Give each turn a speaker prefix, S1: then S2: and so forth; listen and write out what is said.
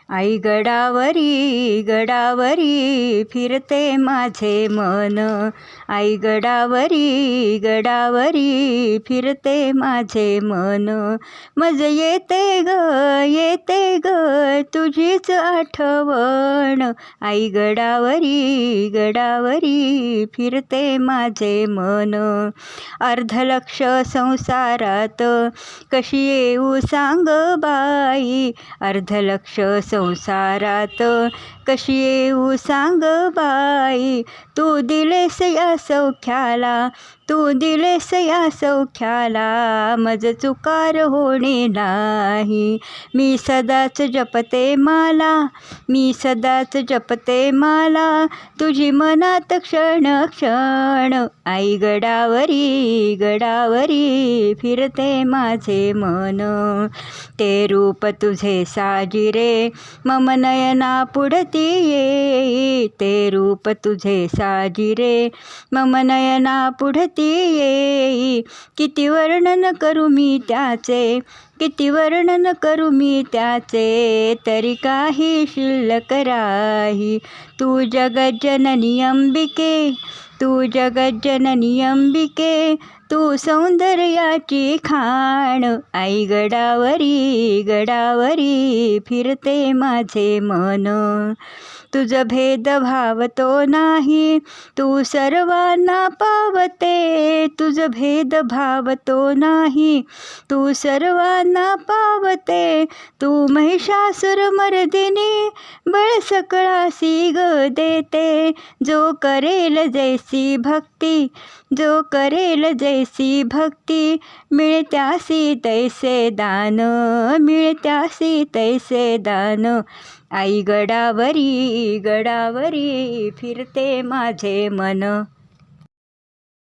S1: आई गडावरी गडावरी फिरते माझे मन, आई गडावरी गडावरी फिरते माझे मन. मज येते ग तुझीच आठवण, आई गडावरी गडावरी फिरते माझे मन. अर्धलक्ष संसारात कशी येऊ सांग बाई, अर्धलक्ष संसारात कशी येऊ सांग बाई. तू दिलेस या सौख्याला, तू दिलेस या सौख्याला, मज चुकार होणे नाही. मी सदाच जपते माला, मी सदाच जपते माला, तुझी मनात क्षण क्षण. आई गडावरी गडावरी फिरते माझे मन. ते रूप तुझे साजिरे मम नयना पुढती येई, ते रूप तुझे साजिरे मम नयना पुढती येई. किती वर्णन करू मी त्याचे, किती वर्णन करू मी त्याचे, तरी काही शिल्लक राही. तू जगज्जननी अंबिके, तू जगज्जननी अंबिके, तू सौंदर्याची खाण. आई गडावरी गडावरी फिरते माझे मन. तुझ भेदभाव तो नाही, तू सर्वांना पावते, तुझ भेदभाव तो नाही, तू सर्वांना पावते. तू महिषासुर मर्दिनी बळ सकळासी ग देते, जो करेल जैसी भक्ती, जो करेल जैसी भक्ती, मिळत्यासी तैसे दान, मिळत्यासी तैसे दान. आई गडावरी गडावरी फिरते माझे मन.